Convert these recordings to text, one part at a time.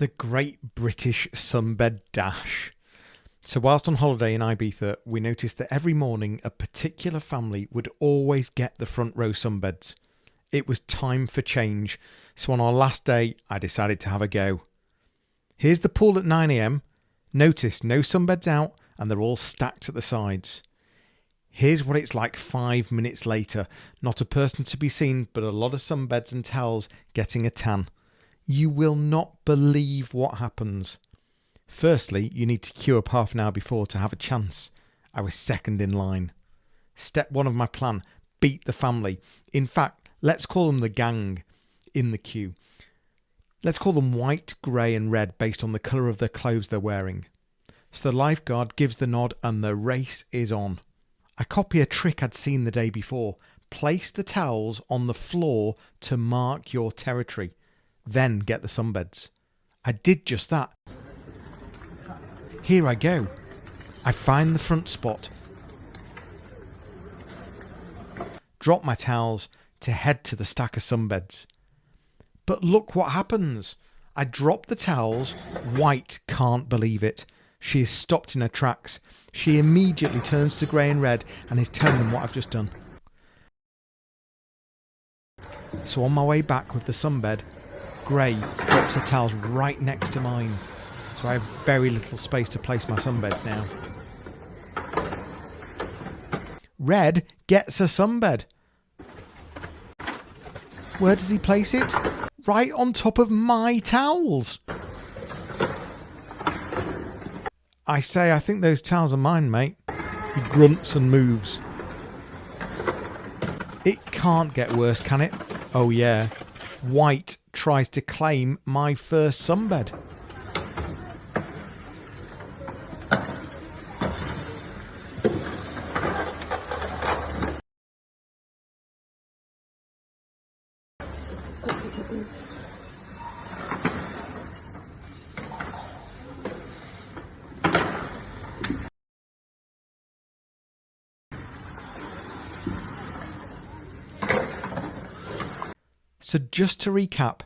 The Great British Sunbed Dash. So whilst on holiday in Ibiza, we noticed that every morning a particular family would always get the front row sunbeds. It was time for change, so on our last day I decided to have a go. Here's the pool at 9 a.m. Notice no sunbeds out and they're all stacked at the sides. Here's what it's like 5 minutes later. Not a person to be seen, but a lot of sunbeds and towels getting a tan. You will not believe what happens. Firstly, you need to queue up half an hour before to have a chance. I was second in line. Step one of my plan, beat the family. In fact, let's call them the gang in the queue. Let's call them white, grey and red based on the colour of the clothes they're wearing. So the lifeguard gives the nod and the race is on. I copy a trick I'd seen the day before. Place the towels on the floor to mark your territory. Then get the sunbeds. I did just that. Here I go. I find the front spot. Drop my towels to head to the stack of sunbeds. But look what happens. I drop the towels. White can't believe it. She is stopped in her tracks. She immediately turns to grey and red and is telling them what I've just done. So on my way back with the sunbed, Grey drops her towels right next to mine, so I have very little space to place my sunbeds now. Red gets a sunbed. Where does he place it? Right on top of my towels. I say, I think those towels are mine, mate. He grunts and moves. It can't get worse, can it? Oh yeah. White tries to claim my first sunbed. So just to recap,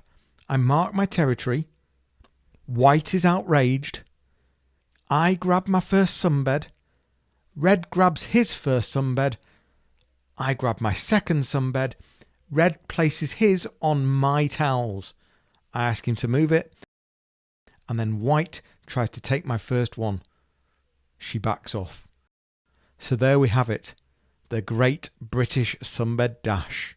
I mark my territory, White is outraged, I grab my first sunbed, Red grabs his first sunbed, I grab my second sunbed, Red places his on my towels. I ask him to move it, and then White tries to take my first one. She backs off. So there we have it, the Great British Sunbed Dash.